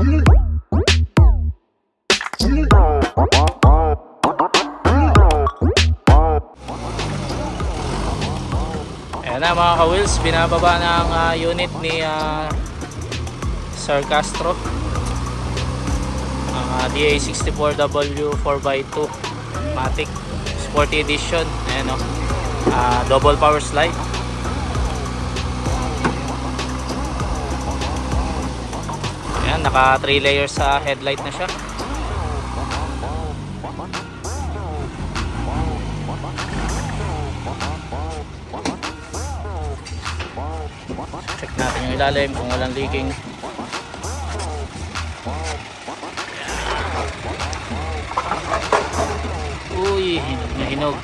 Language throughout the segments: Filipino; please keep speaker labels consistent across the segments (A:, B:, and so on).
A: Ayan na mga ka-wheels, binababa na ang unit ni Sir Castro, ang DA64W 4x2 Matic Sporty Edition. Ayan o, double power slide. Ayan, naka 3 layers sa headlight na siya. Check natin yung ilalim kung walang leaking. Uy, hinog na hinog.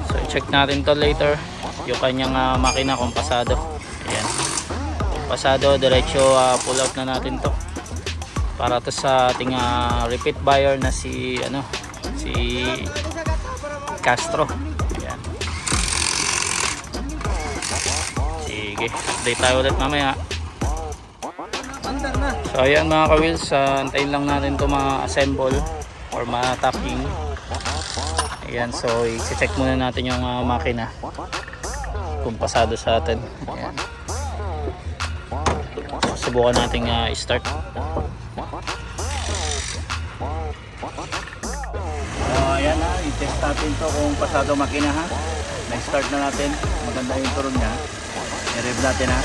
A: So check natin to later, yung kanyang makina kung pasado. Ayan, kung pasado, diretso pull out na natin to para to sa ating repeat buyer na si Castro. Ayan. Sige, update tayo ulit mamaya. So ayan mga ka-wheels, antayin lang natin to ma-assemble or ma-tapping. Ayan, so i-check muna natin yung makina kung pasado sa atin. Ayan. Subukan natin i-start. Ayan na, i-test natin to kung pasado makina ha. Na-start na natin, maganda yung turon niya. I-rev natin ha.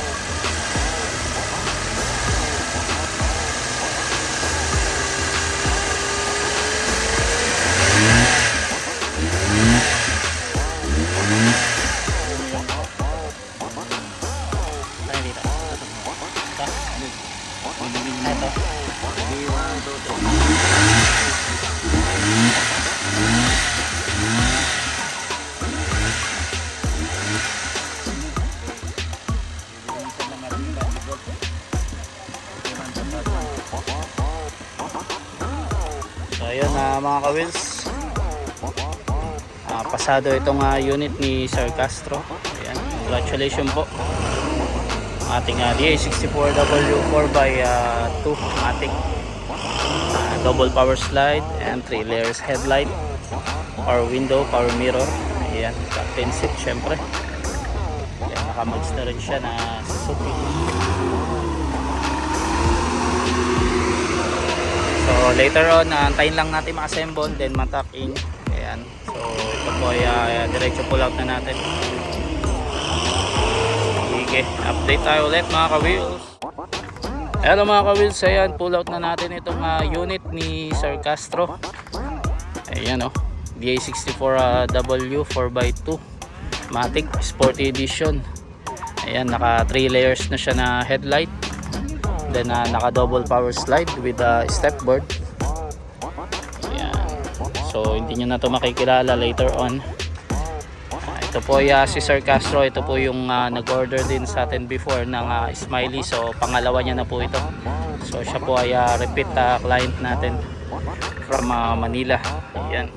A: So ayun mga ka-wheels, pasado itong unit ni Sir Castro. Ayan, congratulations po ating DA64W 4x2 Matic, double power slide and 3 layers headlight, power window, power mirror. Ayan, captain seat syempre. Ayan, nakamags na rin siya na Suzuki. So later on, antayin lang natin ma-assemble, then ma-tuck in. Ayan, so ito po ay diretso pull out na natin. Sige, update tayo ulit mga ka-wheels. Hello mga ka-wheels, ayan, pull out na natin itong unit ni Sir Castro. Ayan o, DA64W 4x2 Matic Sporty Edition. Ayan, naka 3 layers na siya na headlight. Then naka double power slide with step board. Ayan. So hindi nyo na to makikilala later on. Ito po si Sir Castro. Ito po yung nag-order din sa atin before ng Smiley. So pangalawa niya na po ito. So siya po ay repeat client natin from Manila. Ayan.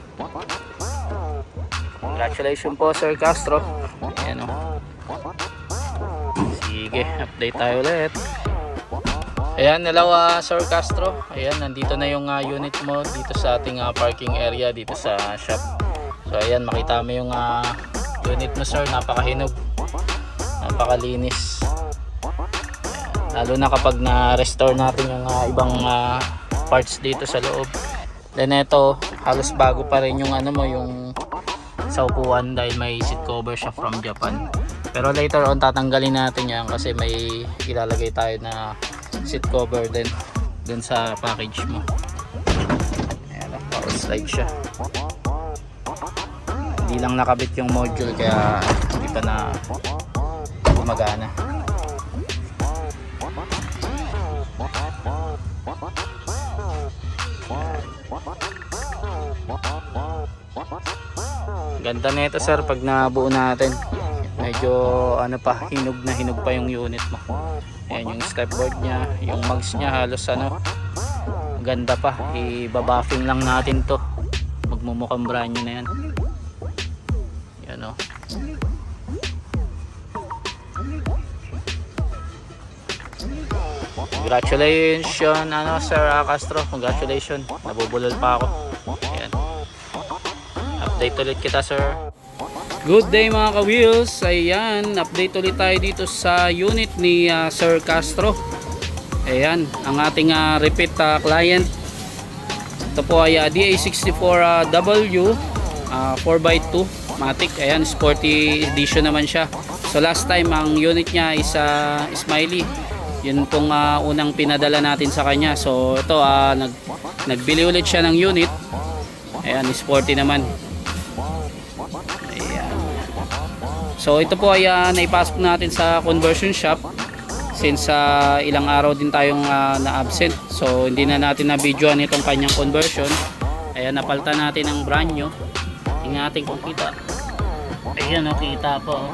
A: Congratulations po Sir Castro. Ayan o. Sige, update tayo ulit. Ayan, hello Sir Castro. Ayan, nandito na yung unit mo dito sa ating parking area dito sa shop. So ayan, makita mo yung unit mo sir, napakahinog, napakalinis. Ayan, lalo na kapag na-restore natin yung ibang parts dito sa loob. Then ito, halos bago pa rin yung yung sa upuan dahil may seat cover siya from Japan. Pero later on tatanggalin natin yan kasi may ilalagay tayo na seat cover din dun sa package mo. Ayan, power slide siya. Hindi lang nakabit yung module kaya hindi pa na gumagana. Ganda na ito sir pag nabuo natin. Medyo hinog na hinog pa yung unit mo. Ayan yung step board nya, yung mugs nya halos ganda pa. Ibabuffing lang natin to, magmumukhang brand new na yan. Yan o. Congratulations Sir Castro, congratulations, nabubulol pa ako. Ayan. Update ulit kita sir. Good day mga ka-wheels. Ayan, update ulit tayo dito sa unit ni Sir Castro. Ayan, ang ating repeat client. Ito po ay DA64W 4x2 Matic. Ayan, sporty edition naman siya. So last time ang unit niya is Smiley. Yun pong unang pinadala natin sa kanya. So ito nagbili ulit siya ng unit. Ayan, sporty naman. Ayan. So ito po ay naipasok natin sa conversion shop since ilang araw din tayong na-absent. So hindi na natin na-videoan itong kanyang conversion. Ayan, napalitan natin ng brand new. Tingnan natin kung kita. Ayan, kita po.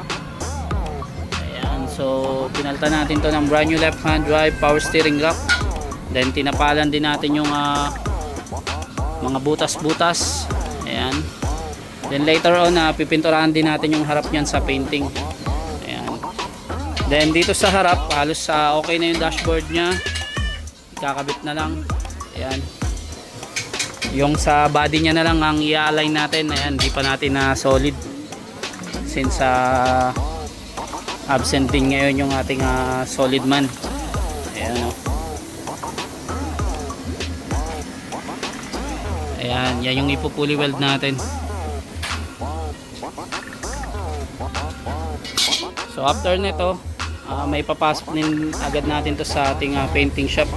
A: So pinalitan natin to ng brand new left hand drive, power steering rack. Then tinapalan din natin yung mga butas-butas. Ayan. Then later on pipinturahan din natin yung harap niyan sa painting. Ayan. Then dito sa harap halos okay na yung dashboard niya. Ikakabit na lang. Ayan. Yung sa body niya na lang ang i-align natin. Ayan, di pa natin na solid since absent din ngayon yung ating solid man. Ayan o. Ayan, yan yung ipupuli weld natin. So after nito may papasok din agad natin to sa ating painting shop.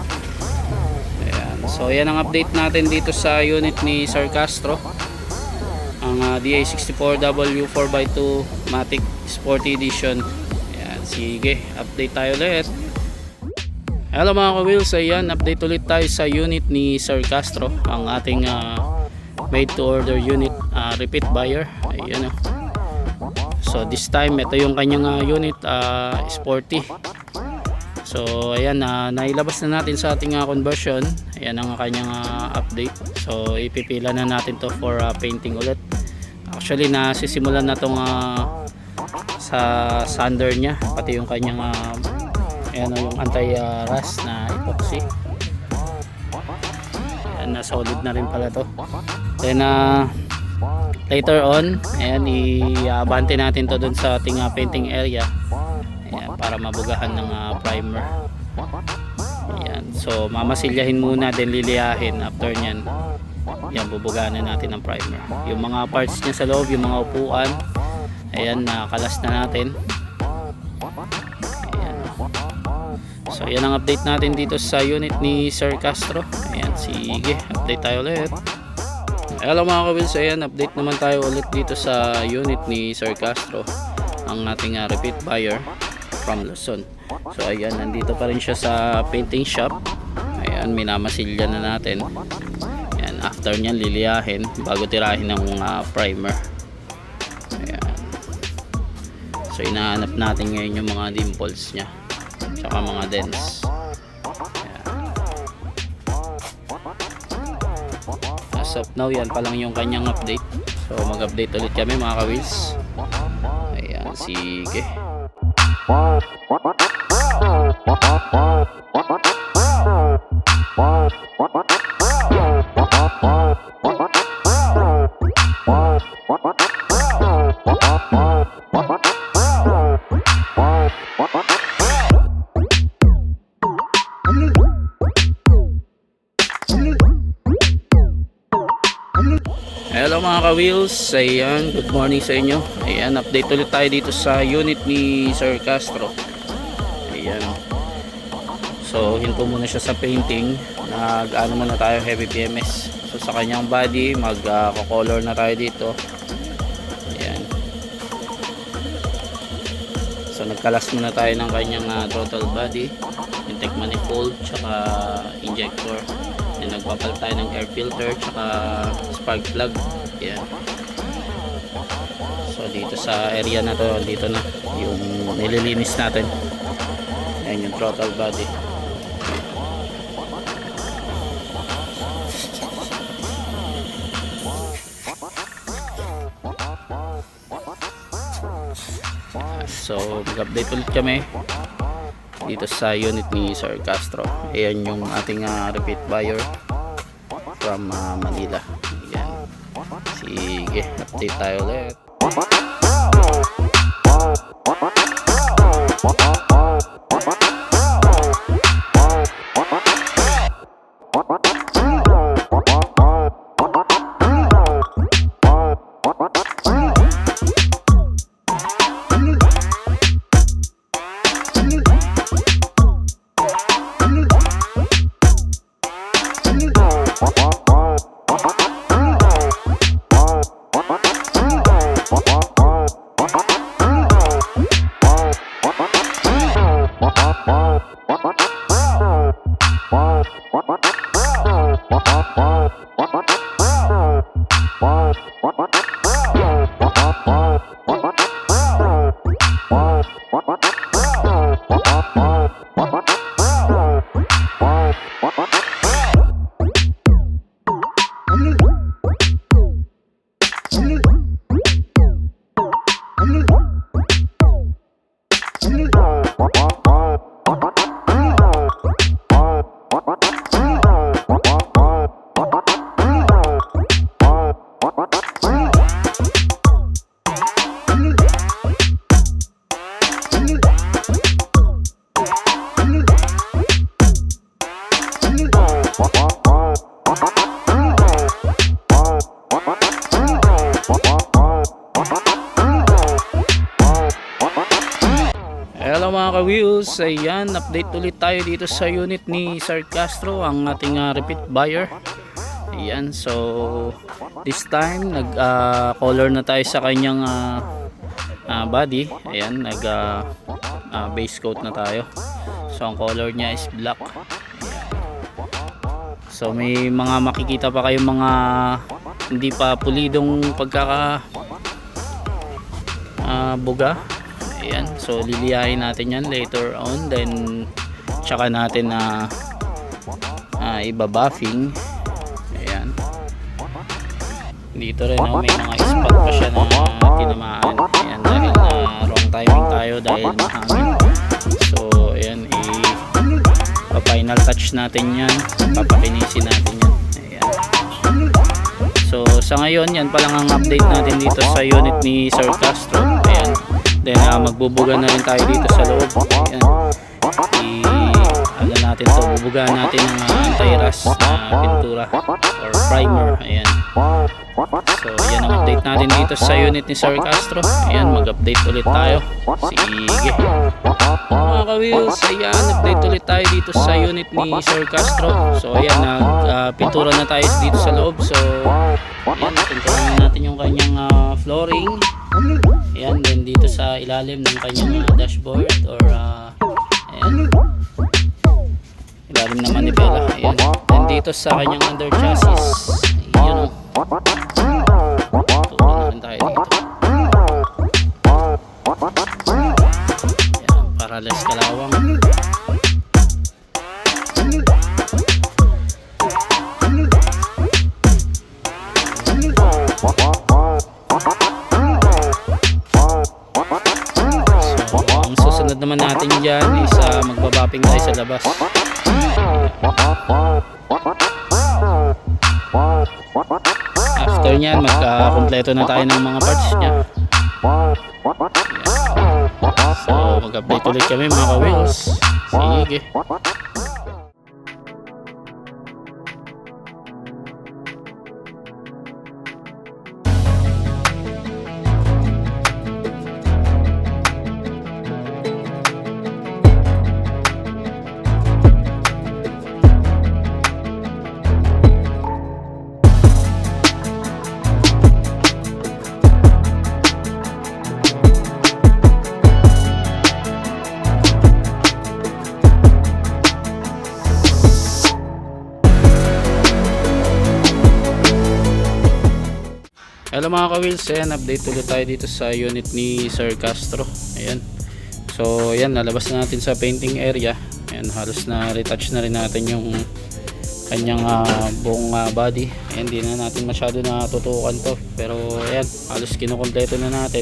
A: Ayan. So yan ang update natin dito sa unit ni Sir Castro, ang DA64W 4x2 Matic Sporty Edition. Sige, update tayo ulit. Hello mga ka-wheels, ayan, update ulit tayo sa unit ni Sir Castro, ang ating made to order unit, repeat buyer. Ayan o. So this time ito yung kanyang unit, sporty. So ayan, nailabas na natin sa ating conversion. Ayan ang kanyang update. So ipipila na natin to for painting ulit. Actually nasisimulan na tong sa sander niya, pati yung kanyang ayan, yung anti-rust na epoxy. Ayan, na solid na rin pala to. Then later on, ayan, i-abante natin to dun sa ating painting area. Ayan, para mabugahan ng primer. Ayan, so mamasilyahin muna, then liliyahin. After nyan, yan, bubugahan na natin ng primer. Yung mga parts niya sa loob, yung mga upuan, ayan, nakalas na natin. Ayan. So yan ang update natin dito sa unit ni Sir Castro. Ayan, sige, update tayo ulit. Hello mga ka-wheels, ayan, update naman tayo ulit dito sa unit ni Sir Castro, ang ating repeat buyer from Luzon. So ayan, nandito pa rin siya sa painting shop. Ayan, minamasilya na natin. Ayan, after nyan liliyahin bago tirahin ng primer. So inahanap natin ngayon yung mga dimples nya tsaka mga dents. Ayan. As of now, yan pa lang yung kanyang update. So mag-update ulit kami mga ka-wheels. Ayan, sige. Hello mga ka-wheels, ayan, good morning sa inyo. Ayan, update ulit tayo dito sa unit ni Sir Castro. Ayan. So hinto muna siya sa painting. Nag-ano muna tayo, heavy PMS. So sa kanyang body, mag-color na tayo dito. Ayan. So nagkalas muna tayo ng kanyang throttle body, intake manifold, tsaka injector. Then nagpapalit tayo ng air filter tsaka spark plug. Ayan. So dito sa area na to, dito na yung nililinis natin. Ayan yung throttle body. So mag-update ulit kami dito sa unit ni Sir Castro. Ayan yung ating repeat buyer from Manila. Ayan. Sige, update tayo ulit. Hello mga ka-wheels, ayan, update ulit tayo dito sa unit ni Sir Castro, ang ating repeat buyer. Ayan, so this time nag color na tayo sa kanyang body. Ayan, nag base coat na tayo. So ang color niya is black. Ayan. So may mga makikita pa kayong mga hindi pa pulidong pagkaka buga. Ayan, so liliyahin natin yan later on, then tsaka natin na ibabuffing. Ayan, dito rin may mga spot pa siya na tinamaan. Ayan, dahil wrong timing tayo dahil mahangin. So ayan, i-final touch natin yan, papakinisin natin yan. Ayan. So sa ngayon, yan pa lang ang update natin dito sa unit ni Sir Castro. Ayan, then magbubuga na rin tayo dito sa loob. Ayan, ano natin to, bubugaan natin ng anti-rust na pintura or primer. Ayan, so yan ang update natin dito sa unit ni Sir Castro. Ayan, mag-update ulit tayo. Sige mga ka-wheels, ayan, update ulit tayo dito sa unit ni Sir Castro. So ayan, pintura na tayo dito sa loob. So ayan, pintura natin yung kanyang flooring. Ayan, then dito sa ilalim ng kanyang dashboard or ayan, ilalim ng manibela. Ayan, then dito sa kanyang under chassis, yun o, tuwa na rin tayo dito. Ayan, para less kalawang. Sunod naman natin dyan is magbabapping tayo sa labas. After nyan, magkakompleto na tayo ng mga parts nya. So mag-update ulit kami mga ka-wheels. Sige. Hello mga ka-wheels, ayan, update ulit tayo dito sa unit ni Sir Castro. Ayan, so ayan, nalabas na natin sa painting area. Ayan, halos na retouch na rin natin yung kanyang buong body. Ayan, hindi na natin masyado na tutukan to, pero ayan, halos kinukompleto na natin.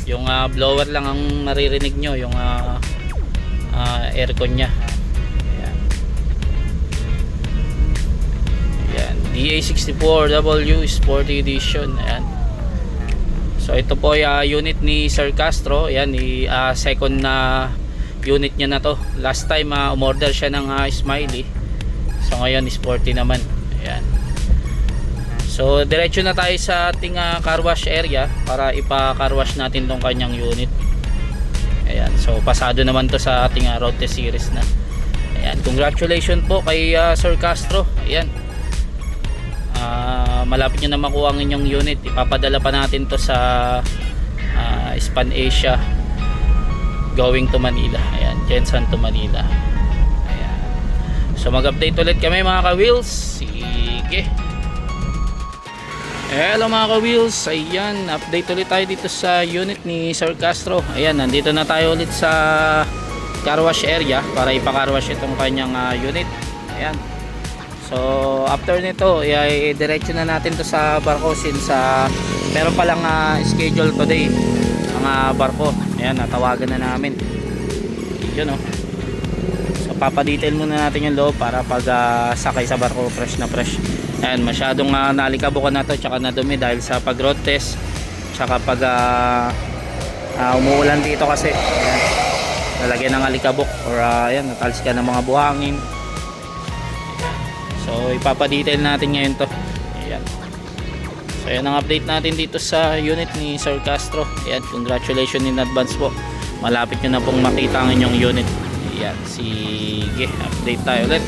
A: Yung blower lang ang maririnig nyo, yung aircon nya. Ayan. Ayan, DA64W Sporty Edition. Ayan. So ito po ay unit ni Sir Castro. Ayan, second na unit niya na to. Last time umorder siya ng Smiley. So ngayon sporty naman. Ayan. So diretso na tayo sa ating car wash area para ipa-car wash natin tong kanyang unit. Ayan. So pasado naman to sa ating road test series na. Ayan. Congratulations po kay Sir Castro. Ayan. Malapit nyo na makuha ang inyong unit. Ipapadala pa natin to sa Span Asia going to Manila. Ayan, Jensen to Manila. Ayan. So mag-update ulit kami mga ka-wheels. Sige. Hello mga ka-wheels. Ayan, update ulit tayo dito sa unit ni Sir Castro. Ayan, nandito na tayo ulit sa car wash area para ipa-car wash itong kanyang unit. Ayan. So after nito, diretso na natin to sa barko since meron palang schedule today ang barko. Ayan, natawagan na namin. Yun oh. So papadetail muna natin yung loob para pag sakay sa barko fresh na fresh. Ayan, masyadong nalikabukan na to tsaka nadumi dahil sa pag road test tsaka pag umuulan dito kasi. Ayan, lalagyan ng alikabok or ayan, natalsikan ng mga buhangin. So ipapadetail natin ngayon to. Ayan. So yan ang update natin dito sa unit ni Sir Castro. Ayan, congratulations in advance po. Malapit nyo na pong makita ang inyong unit. Ayan, sige, update tayo ulit.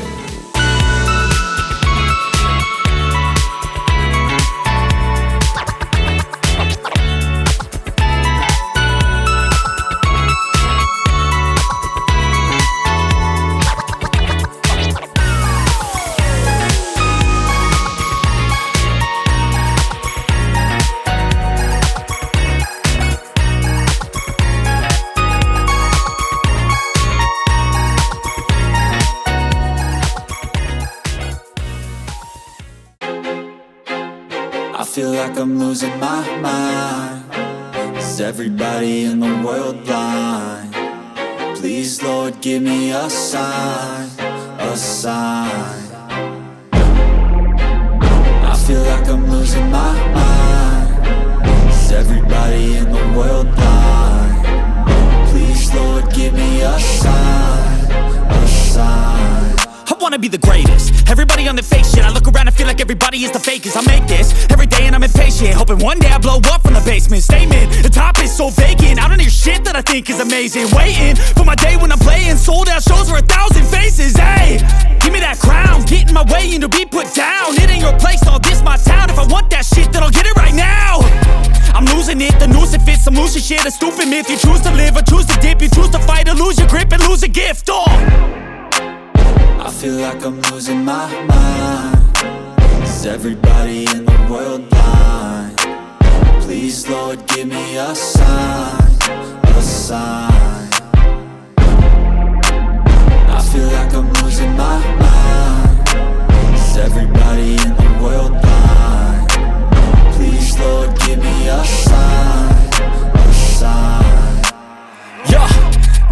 B: I feel like I'm losing my mind. Is everybody in the world blind? Please, Lord, give me a sign, a sign. I feel like I'm losing my mind. Is everybody in the world blind? Please, Lord, give me a sign, a sign.
C: I wanna be the greatest. Everybody on the fake shit. I look around and feel like everybody is the fakest. I make this every day and I'm impatient, hoping one day I blow up from the basement. Statement, the top is so vacant. I don't hear shit that I think is amazing. Waiting for my day when I'm playing sold out shows for 1,000 faces. Hey, give me that crown, get in my way and to be put down. It ain't your place, all this my town. If I want that shit, then I'll get it right now. I'm losing it, the noose it fits. I'm losing shit, a stupid myth. You choose to live or choose to dip. You choose to fight or lose your grip and lose a gift. Oh,
B: I feel like I'm losing my mind. Is everybody in the world blind? Please, Lord, give me a sign, a sign. I feel like I'm losing my mind. Is everybody in the world blind? Please, Lord, give me a sign, a sign.
C: yeah.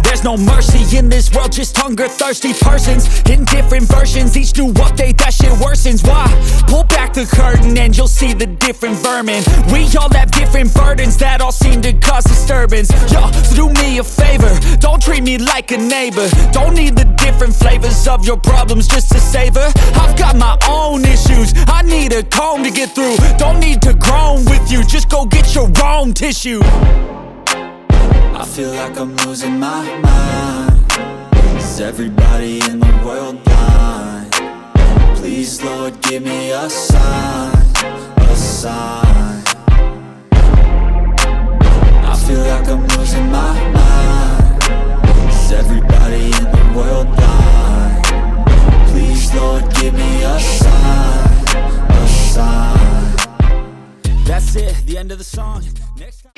C: There's no mercy in this world, just hunger-thirsty persons in different versions. Each new update, that shit worsens. Why? Pull back the curtain and you'll see the different vermin. We all have different burdens that all seem to cause disturbance. Yo, so do me a favor, don't treat me like a neighbor. Don't need the different flavors of your problems just to savor. I've got my own issues, I need a comb to get through. Don't need to groan with you, just go get your own tissue.
B: I feel like I'm losing my mind. Is everybody in the world blind? Please, Lord, give me a sign, a sign. I feel like I'm losing my mind. Is everybody in the world blind? Please, Lord, give me a sign, a sign.
C: That's it, the end of the song. Next time.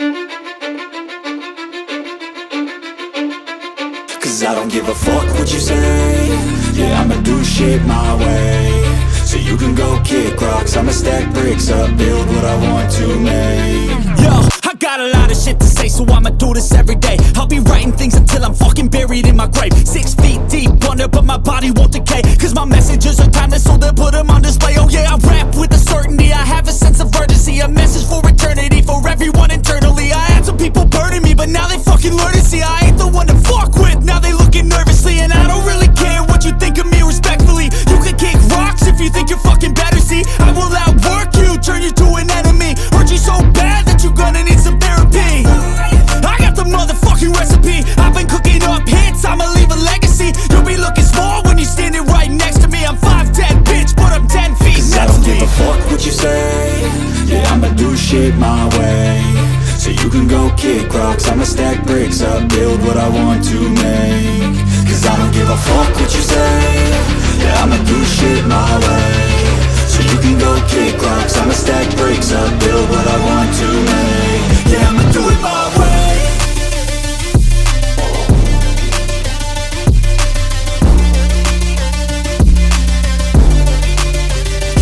B: Cause I don't give a fuck what you say. Yeah, I'ma do shit my way. So you can go kick rocks, I'ma stack bricks up, build what I want to make.
C: Yo, I got a lot of shit to say, so I'ma do this every day. I'll be writing things until I'm fucking buried in my grave. 6 feet deep under, but my body won't decay, cause my messages are timeless, so they'll put them on display. Oh yeah, I rap with a certainty, I have a sense of urgency, a message for eternity, for everyone internally. I had some people burning me, but now they fucking learn to see I ain't the one to fuck with. Now they looking nervously, and I don't really care what you think of me, respectfully. You can kick rocks if you think you're fucking better, see I will outwork you, turn you to an enemy, hurt you so bad that you're gonna need some therapy. I got the motherfucking recipe, I've been cooking up hits, I'ma leave a legacy. You'll be looking small when you're standing right next to me. I'm 5'10", bitch, but I'm 10 feet.
B: Cause I don't give a fuck what you say. Yeah, I'ma do shit my way. So you can go kick rocks, I'ma stack bricks up, build what I want to make. Cause I don't give a fuck what you say. Yeah, I'ma do shit my way. So you can go kick rocks, I'ma stack bricks up, build what I want to make. Yeah, I'ma do it my way.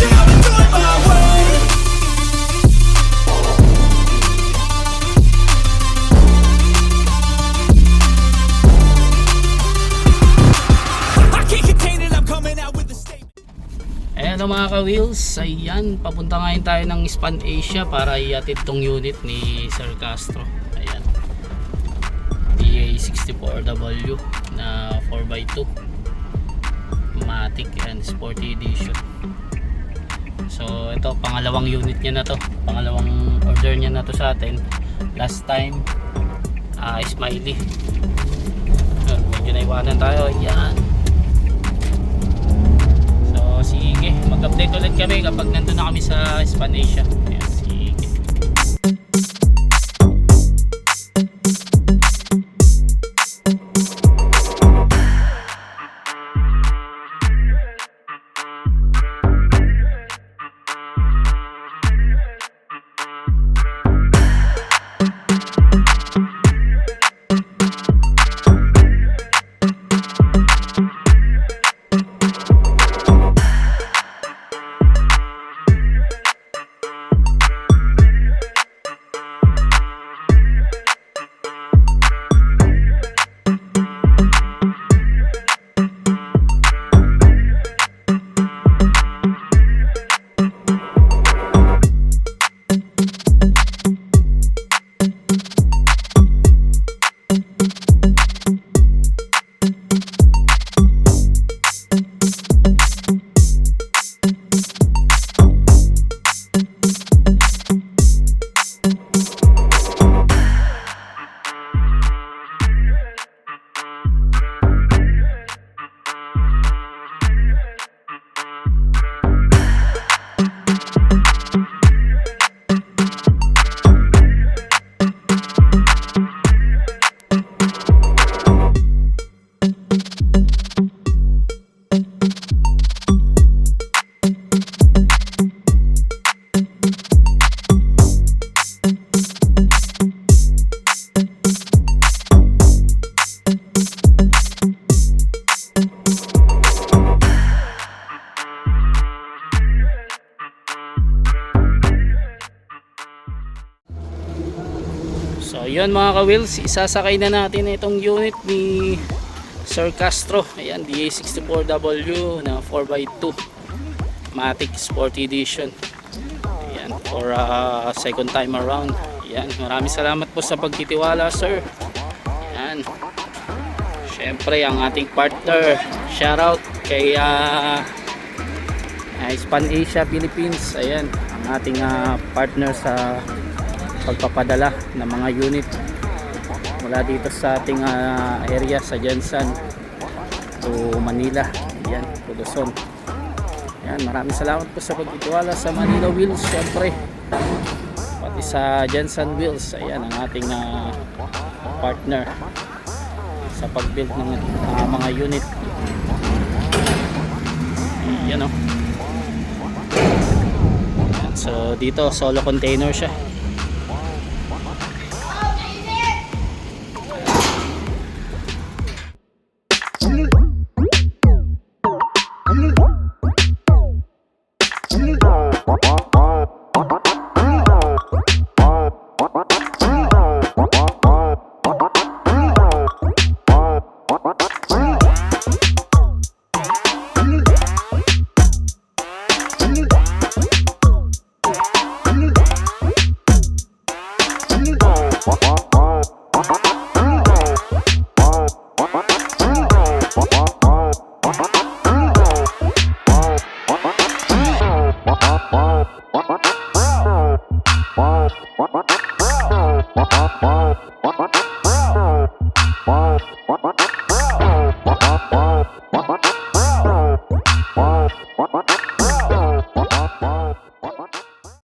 B: Yeah, I'ma do it my way.
C: I can't contain it, I'm coming out with a statement.
A: Ayan o mga ka-wheels, ayan, papunta ngayon tayo ng Span Asia para iatid tong unit ni Sir Castro. Ayan, DA64W na 4x2 Matic, and Sporty Edition. So ito, pangalawang unit niya na to, pangalawang order niya na to sa atin. Last time Smiley, medyo naiwanan tayo. Ayan, sige, mag-update ulit kami kapag nandun na kami sa Span Asia. Ayan, sige. So yun mga ka-wheels, isasakay na natin itong unit ni Sir Castro. Ayan, DA64W na 4x2 Matic Sporty Edition. Ayan, for second time around. Ayan, maraming salamat po sa pagtitiwala, sir. Ayan, syempre ang ating partner, shoutout kay Span Asia Philippines. Ayan, ang ating partner sa pagpapadala ng mga unit mula dito sa ating area sa Jensen to Manila. Ayan, to Luzon. Ayan, maraming salamat po sa pagtitiwala sa Manila Wheels, syempre pati sa Jensen Wheels. Ayan, ang ating partner sa pag-build ng mga unit. Ayan o. So dito solo container siya.